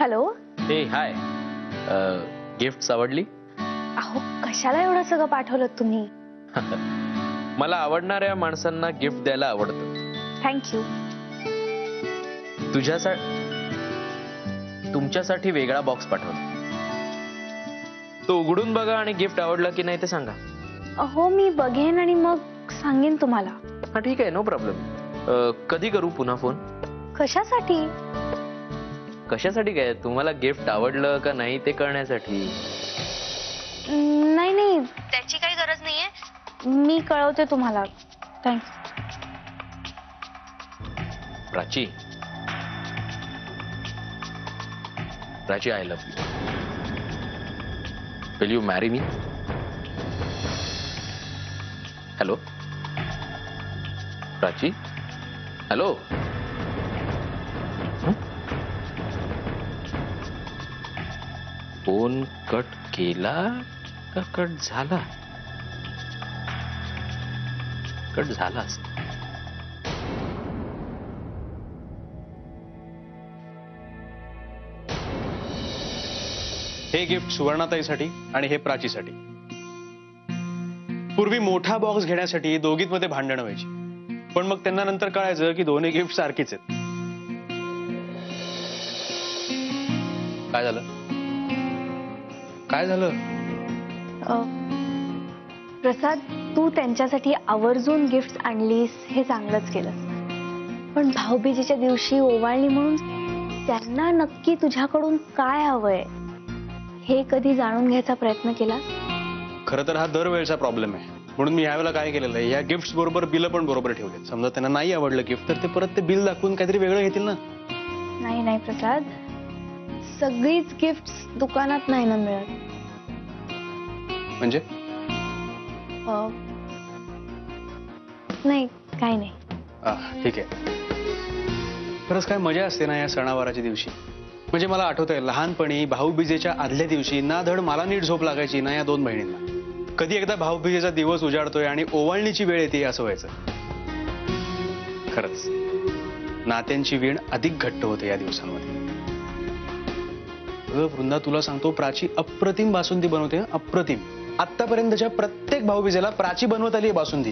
Hello. हे हाय. Gifts आवडली? अहो कशाला एवढं सगळं पाठवलं तुम्ही? मला आवडणाऱ्या माणसांना गिफ्ट द्यायला आवडतं. थँक्यू. तुमच्यासाठी वेगळा बॉक्स पाठवला. तो उघडून बघा आणि गिफ्ट आवडलं की नाही ते सांगा. हो मी बघेन आणि मग सांगेन तुम्हाला. हा ठीक आहे, नो प्रॉब्लेम. कधी करू पुन्हा फोन? कशासाठी? कशासाठी काय, तुम्हाला गिफ्ट आवडलं का नाही ते कळण्यासाठी. नाही नाही त्याची काही गरज नाहीये, मी कळवते तुम्हाला. Thanks. Prachi, Prachi, I love you. Will you marry me? Hello Prachi, hello. Phone cut केला का कट झाला? कट झालाच. हे गिफ्ट सुवर्णाताईसाठी आणि हे प्राचीसाठी. पूर्वी मोठा बॉक्स घेण्यासाठी दोघीत मध्ये भांडणं व्हायची, पण मग त्यांना नंतर कळायचं की दोन्ही गिफ्ट सारखीच आहेत. काय झालं? काय झालं? प्रसाद, तू त्यांच्यासाठी आवर्जून गिफ्ट आणलीस हे चांगलंच केलंस, पण भाऊबीजेच्या दिवशी ओवाळणी म्हणून त्यांना नक्की तुझ्याकडून काय हवंय हे कधी जाणून घ्यायचा प्रयत्न केला? खरं तर हा दरवेळचा प्रॉब्लेम आहे, म्हणून मी यावेळेला काय केलेलं आहे, या गिफ्ट बरोबर बिल पण बरोबर ठेवले. समजा त्यांना नाही आवडलं गिफ्ट तर ते परत ते बिल दाखवून काहीतरी वेगळं घेतील ना. नाही नाही प्रसाद, सगळीच गिफ्ट्स दुकानात नाही ना मिळत. म्हणजे नाही काही नाही. ठीक आहे. खरंच काय मजा असते ना या सणावाराच्या दिवशी. म्हणजे मला आठवतंय लहानपणी भाऊबीजेच्या आदल्या दिवशी ना धड मला नीट झोप लागायची ना या दोन बहिणींना. कधी एकदा भाऊबीजेचा दिवस उजाडतोय आणि ओवाळणीची वेळ येते असं व्हायचं. खरंच नात्यांची वीण अधिक घट्ट होते या दिवसांमध्ये. वृंदा, तुला सांगतो, प्राची अप्रतिम बासुंदी बनवते. अप्रतिम. आतापर्यंतच्या प्रत्येक भाऊबीजेला प्राची बनवत आली बासुंदी.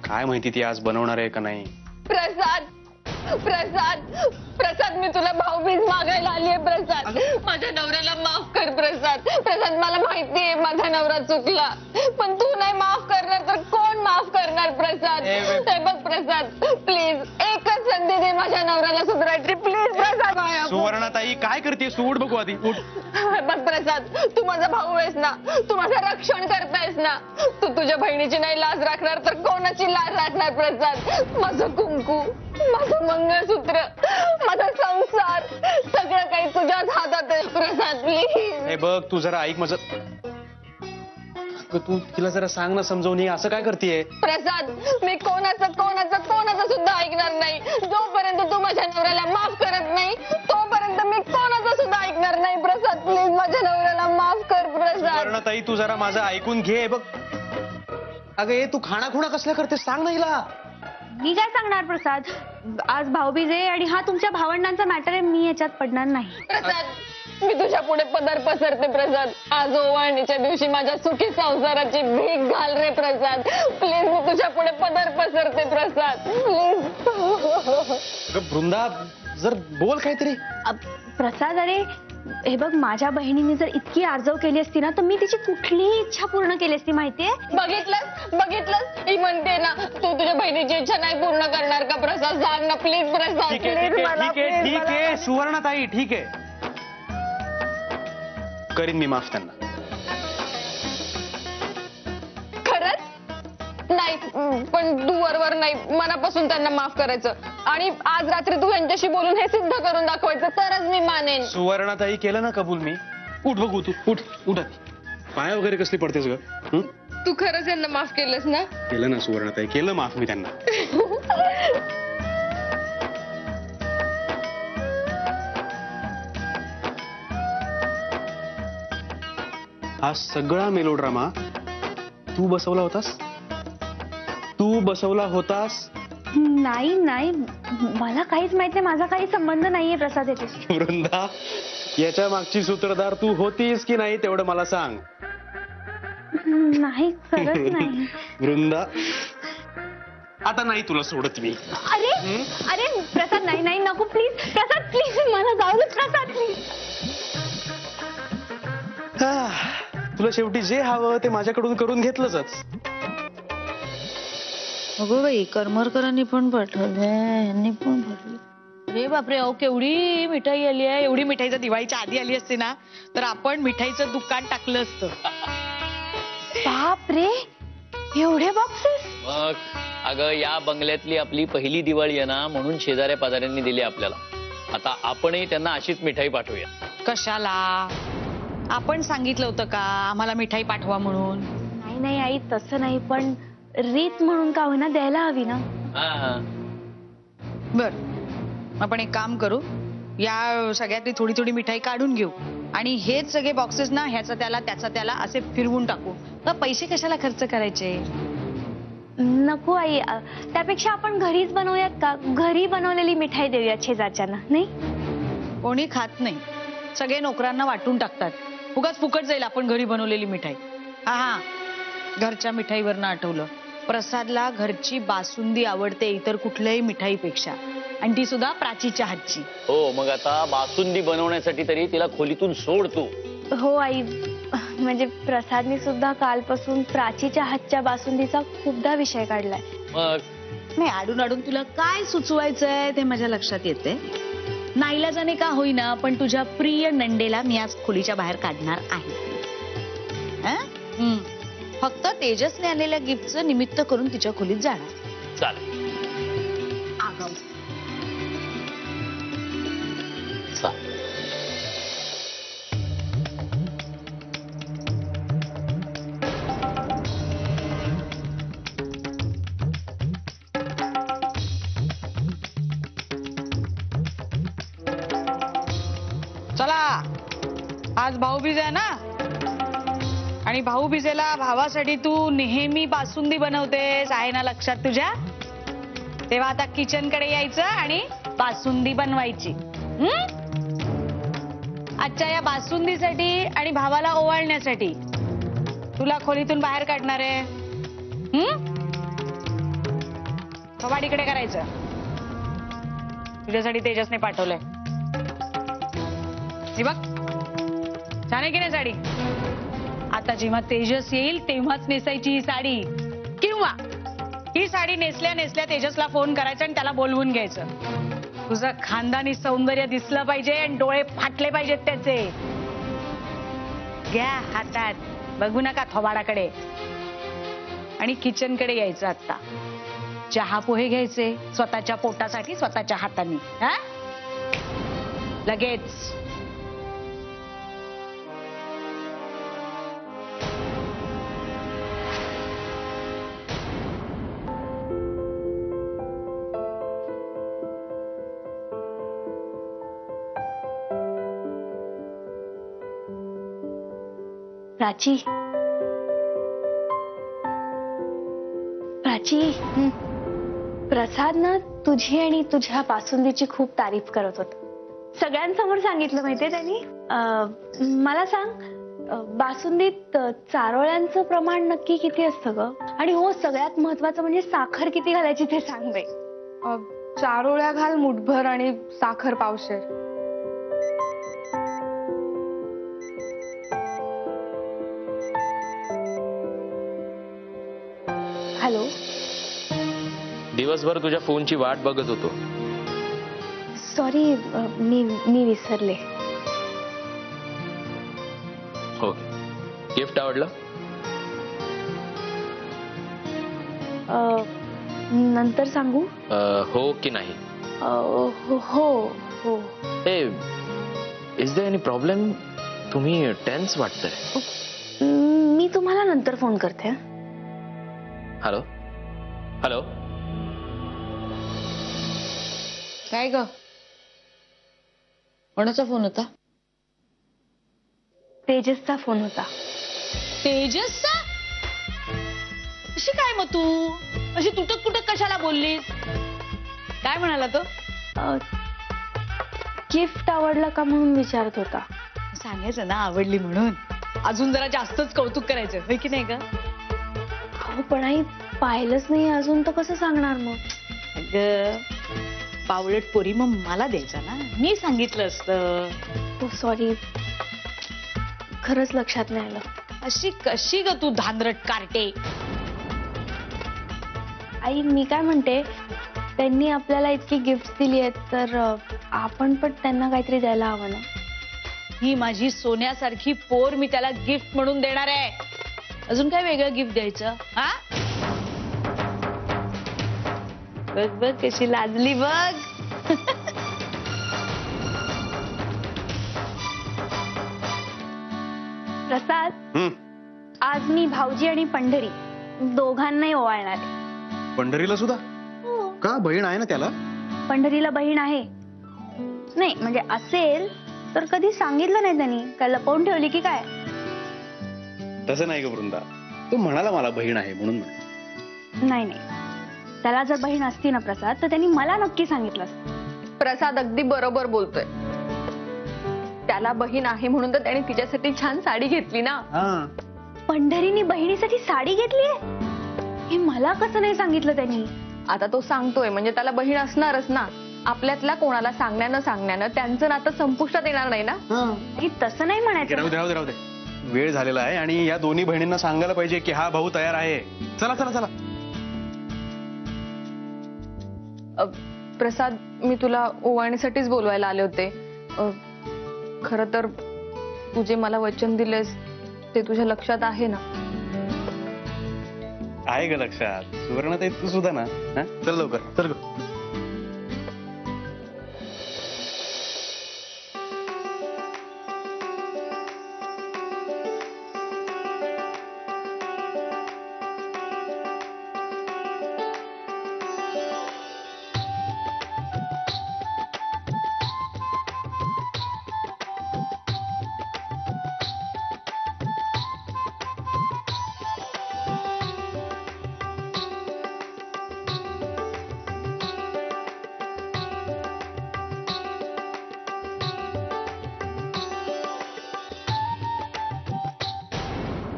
काय माहिती ती आज बनवणार आहे का नाही. प्रसाद, प्रसाद, प्रसाद, मी तुला भाऊबीज मागायला आली आहे. प्रसाद, माझ्या नवऱ्याला माफ कर. प्रसाद, प्रसाद, मला माहितीये माझा नवरा चुकला, पण तू नाही माफ करणार तर कोण माफ करणार? प्रसाद, हे बघ प्रसाद, प्लीज एकच संधी दे माझ्या नवऱ्याला सुधारायची. प्लीज प्रसाद. सुवर्णाताई काय करते? सूड बघू आधी. बघ प्रसाद, तू माझा भाऊ आहेस ना, तू माझं रक्षण करतायस ना. तू तुझ्या बहिणीची नाही लाज राखणार तर कोणाची लाज राखणार? प्रसाद, माझं कुंकू, माझं मंगळसूत्र, माझा संसार, सगळं काही तुझ्याच हातात आहे. प्रसाद प्लीज. हे बघ, तू जरा ऐक माझं. तू तिला जरा सांग ना समजावून, ही असं काय करतेय? प्रसाद, मी कोणाचं सुद्धा ऐकणार नाही. जोपर्यंत तू माझ्या नवऱ्याला माफ करत नाही तोपर्यंत मी कोणाचं सुद्धा ऐकणार नाही. प्रसाद प्लीज माझ्या नवऱ्याला माफ कर. प्रसाद. ताई, तू जरा माझं ऐकून घे. बघ अगं, हे तू खाणाखुणा कसल्या करते सांग ना हिला. मी काय सांगणार प्रसाद, आज भाऊबीज आहे आणि हा तुमच्या भावंडांचा मॅटर आहे, मी याच्यात पडणार नाही. प्रसाद, मी तुझ्या पुढे पदर पसरते. प्रसाद, आज ओवाळणीच्या दिवशी माझ्या सुखी संसाराची भीक घाल रे. प्रसाद प्लीज, मी तुझ्या पुढे पदर पसरते. प्रसाद प्लीज. वृंदा, जर बोल काहीतरी. प्रसाद, अरे हे बघ, माझ्या बहिणीने जर इतकी आर्जव केली असती ना तर मी तिची कुठलीही इच्छा पूर्ण केली असती. माहितीये? बघितलंस, ही म्हणते ना तू तुझ्या बहिणीची इच्छा नाही पूर्ण करणार का? प्रसाद सांग ना प्लीज. प्रसाद ठीक आहे सुवर्णाताई, ठीक आहे, करीन मी माफ त्यांना. खरंच? नाही, पण तू वरवर नाही, मनापासून त्यांना माफ करायचं आणि आज रात्री तू यांच्याशी बोलून हे सिद्ध करून दाखवायचं, तरच मी मानेन. सुवर्णाताई, केलं ना कबूल मी. उठ बघू, तू उठ उठ. पाय वगैरे कसली पडतेस ग? तू खरंच यांना माफ केलंस ना? केलं ना सुवर्णाताई, केलं माफ मी त्यांना. हा सगळा मेलोड्रामा तू बसवला होतास. नाही नाही, मला काहीच माहित नाही, माझा काही संबंध नाहीये प्रसाद याच्याशी. वृंदा, याच्या मागची सूत्रधार तू होतीस की नाही तेवढं मला सांग. नाही, खरंच नाही. वृंदा, आता नाही तुला सोडत मी. अरे अरे प्रसाद, नाही नाही, नको प्लीज प्रसाद, प्लीज मला जाऊ दे प्रसाद, प्लीज. तुला शेवटी जे हवं ते माझ्याकडून करून घेतलंच. अगो बाई, करमरकरांनी पण पाठवलंय, यांनी पण पाठवलं. अरे बापरे, अहो केवढी मिठाई आली आहे. एवढी मिठाई जर दिवाळीच्या आधी आली असते ना तर आपण मिठाईचं दुकान टाकलं असतं. बाप रे, एवढे बॉक्सेस. मग अगं, या बंगल्यातली आपली पहिली दिवाळी आहे ना, म्हणून शेजाऱ्या पाजाऱ्यांनी दिली आपल्याला. आता आपणही त्यांना अशीच मिठाई पाठवूया. कशाला? आपण सांगितलं होतं का आम्हाला मिठाई पाठवा म्हणून? नाही नाही आई, तसं नाही, पण रीत म्हणून का होईना द्यायला हवी ना. हा, बर, आपण एक काम करू, या सगळ्यातली थोडी थोडी मिठाई काढून घेऊ आणि हेच सगळे बॉक्सेस ना ह्याचा त्याला त्याचा त्याला असे फिरवून टाकू. तर पैसे कशाला खर्च करायचे? नको आई, त्यापेक्षा आपण घरीच बनवूयात का? घरी बनवलेली मिठाई देऊयात शेजारच्यांना, नाही? कोणी खात नाही, सगळे नोकरांना वाटून टाकतात. उगाच फुकट जाईल आपण घरी बनवलेली मिठाई. हा, घरच्या मिठाईवरनं आठवलं, प्रसादला घरची बासुंदी आवडते इतर कुठल्याही मिठाईपेक्षा, आणि ती सुद्धा प्राचीच्या हातची. हो, मग आता बासुंदी बनवण्यासाठी तरी तिला खोलीतून सोड तू. हो आई, म्हणजे प्रसादने सुद्धा कालपासून प्राचीच्या हातच्या बासुंदीचा खूपदा विषय काढलाय. मग नाही, आडून आडून तुला काय सुचवायचंय ते माझ्या लक्षात येते. नाईलाजाने का होईना पण तुझ्या प्रिय नंडेला मी आज खोलीच्या बाहेर काढणार आहे. फक्त तेजसने आलेल्या गिफ्टचं निमित्त करून तिच्या खोलीत जाणार. चालेल. आगाऊ. चालेल. चला, आज भाऊबीज आहे ना, आणि भाऊबीजेला भावासाठी तू नेहमी बासुंदी बनवतेस, आहे ना लक्षात तुझ्या? तेव्हा आता किचन कडे यायचं आणि बासुंदी बनवायची. आजच्या या बासुंदीसाठी आणि भावाला ओवाळण्यासाठी तुला खोलीतून बाहेर काढणार आहे. कबाडीकडे करायचं. तुझ्यासाठी तेजसने पाठवलंय. ही बघ, छान आहे की नाही साडी? आता जेव्हा तेजस येईल तेव्हाच नेसायची ही साडी, किंवा ही साडी नेसल्या नेसल्या तेजसला फोन करायचा आणि त्याला बोलवून घ्यायचं. तुझं खानदानी सौंदर्य दिसलं पाहिजे आणि डोळे फाटले पाहिजेत त्याचे. घ्या हातात, बघू नका थोबाडाकडे. आणि किचन कडे यायचं. आता चहा पोहे घ्यायचे स्वतःच्या पोटासाठी स्वतःच्या हाताने. हा, लगेच. प्राची, प्राची, प्रसाद ना तुझी आणि तुझ्या बासुंदीची खूप तारीफ करत होता. सगळ्यांसमोर सांगितलं माहितीये त्यांनी. मला सांग, बासुंदीत चारोळ्यांचं प्रमाण नक्की किती असतं ग? आणि हो, सगळ्यात महत्वाचं म्हणजे साखर किती घालायची ते सांग बाई. चारोळ्या घाल मुठभर आणि साखर पावशेर. हॅलो, दिवसभर तुझ्या फोनची वाट बघत होतो. सॉरी, मी विसरले. ओके, गिफ्ट आवडलं? नंतर सांगू? हो की नाही? हो हो. ए, इज देयर एनी प्रॉब्लेम? तुम्ही टेन्स वाटतंय. मी तुम्हाला नंतर फोन करते. Hello hello. काय ग, कोणाचा फोन होता? तेजसचा फोन होता. तेजसचा? अशी काय मग तू अशी तुटक तुटक कशाला बोललीस? काय म्हणाला तो? गिफ्ट आवडलं का म्हणून विचारत होता. सांगायचं ना आवडली म्हणून. अजून जरा जास्तच कौतुक करायचं होय की नाही का? अहो पण आई पाहिलंच नाही अजून तर कसं सांगणार मग. अगं पावलट पोरी मग मला द्यायचं ना, मी सांगितलं असतं. हो सॉरी, खरंच लक्षात नाही आलं. अशी कशी ग तू धांदरट कार्टे? आई मी काय म्हणते, त्यांनी आपल्याला इतकी गिफ्ट दिली आहेत तर आपण पण त्यांना काहीतरी द्यायला हवं ना. ही माझी सोन्यासारखी पोर, मी त्याला गिफ्ट म्हणून देणार आहे. अजून काय वेगळं गिफ्ट द्यायचं? हा बघ बघ कशी लाजली बघ. प्रसाद, आज मी भाऊजी आणि पंढरी दोघांनाही ओवाळणार आहे. पंढरीला सुद्धा? का, बहीण आहे ना त्याला? पंढरीला बहीण आहे. नाही म्हणजे असेल तर कधी सांगितलं नाही त्यांनी, काय लपवून ठेवली की काय? तसं नाही ग वृंदा, तो म्हणाला मला बहीण आहे म्हणून म्हणे. नाही नाही, त्याला जर बहीण असती ना प्रसाद तर त्यांनी मला नक्की सांगितलं असतं. प्रसाद अगदी बरोबर बोलतोय. त्याला बहीण आहे म्हणून तर त्याने तिच्यासाठी छान साडी घेतली ना. पंढरीने बहिणीसाठी साडी घेतलीये, हे मला कसं नाही सांगितलं त्यांनी? आता तो सांगतोय म्हणजे त्याला बहीण असणारच ना. आपल्यातल्या कोणाला सांगण्यानं त्यांचं नातं संपुष्टात येणार नाही ना. हे तसं नाही म्हणायचं. राहू दे राहू दे राहू दे, वेळ झालेला आहे आणि या दोन्ही बहिणींना सांगायला पाहिजे की हा भाऊ तयार आहे. चला चला चला. प्रसाद, मी तुला ओवाळणीसाठीच बोलवायला आले होते. खरं तर तू जे मला वचन दिलेस ते तुझ्या लक्षात आहे ना? आहे ग लक्षात. सुवर्णताई तू सुद्धा ना. चल लवकर चल ग.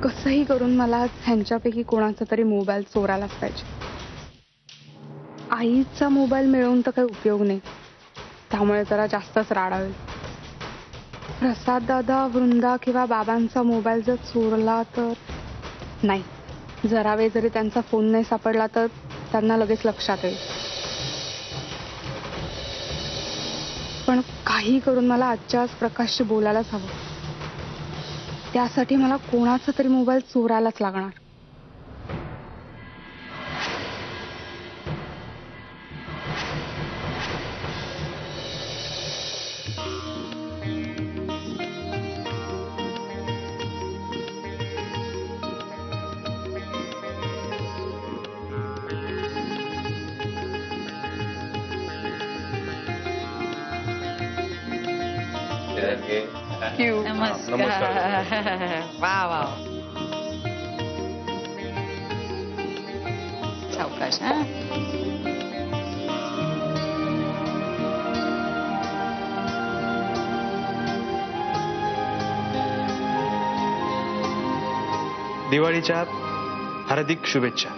कसंही करून मला ह्यांच्यापैकी कोणाचा तरी मोबाईल चोरायलाच पाहिजे. आईचा मोबाईल मिळवून तर काही उपयोग नाही, त्यामुळे जरा जास्तच राडा होईल. प्रसाद दादा, वृंदा किंवा बाबांचा मोबाईल जर चोरला तर नाही, जरा वेळ जरी त्यांचा फोन नाही सापडला तर त्यांना लगेच लक्षात येईल. पण काही करून मला आजच्या आज प्रकाशशी बोलायलाच हवं. त्यासाठी मला कोणाचा तरी मोबाईल चोरायलाच लागणार. नमस्कार. वा वा, सावकाश. हा दिवाळीच्या हार्दिक शुभेच्छा.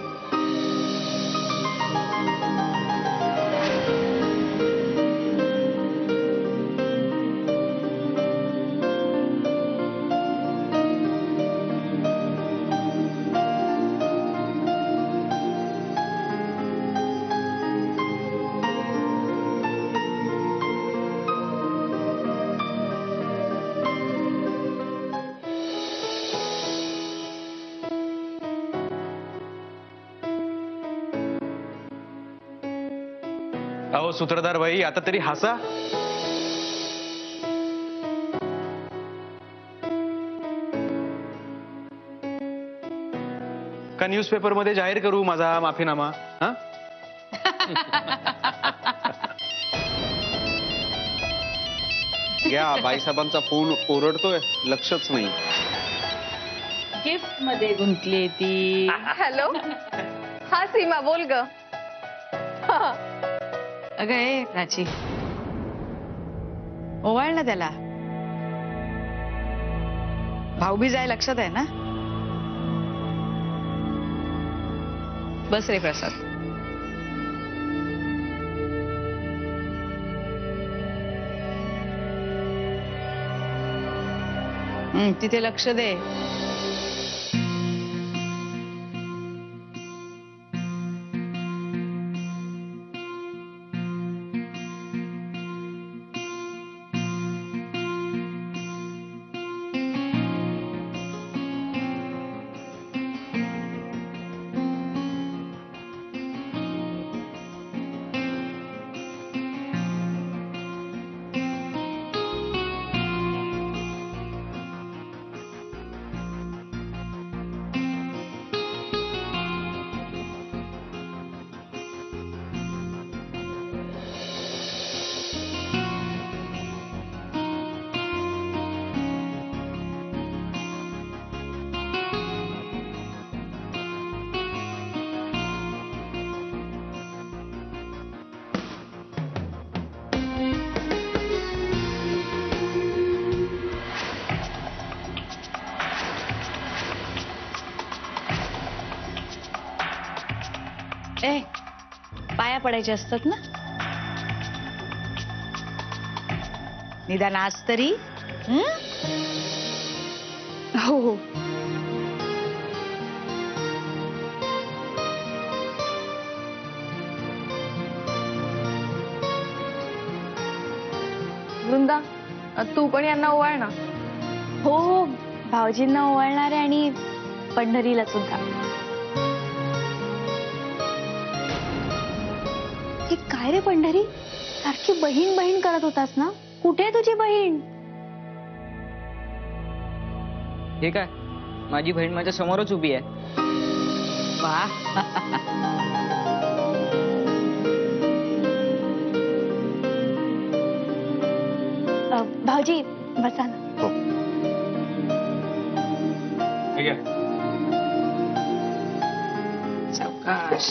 अहो सूत्रधार भाई, आता तरी हसा. का न्यूजपेपर मध्ये जाहीर करू माझा माफीनामा? हा या बाईसाहेबांचा फोन ओरडतोय, लक्षच नाही. गिफ्ट मध्ये गुंतली ती. हॅलो, हा सीमा बोल ग. अगं ए प्राची, ओवाळ ना त्याला. भाऊबीज आहे लक्षात आहे ना? बस रे प्रसाद. तिथे लक्ष दे. ए, पाया पडायचे असतात ना, निदान आज तरी. हो हो. वृंदा, तू पण यांना ओवाळ ना. हो हो, भाऊजींना ओवाळणार आहे आणि पंढरीला सुद्धा. हे काय रे पंढरी, सारखी बहीण बहीण करत होतास ना, कुठे आहे तुझी बहीण? हे काय, माझी बहीण माझ्या समोरच उभी आहे. वा. भाऊजी बसा ना. ठीक आहे. सावकाश.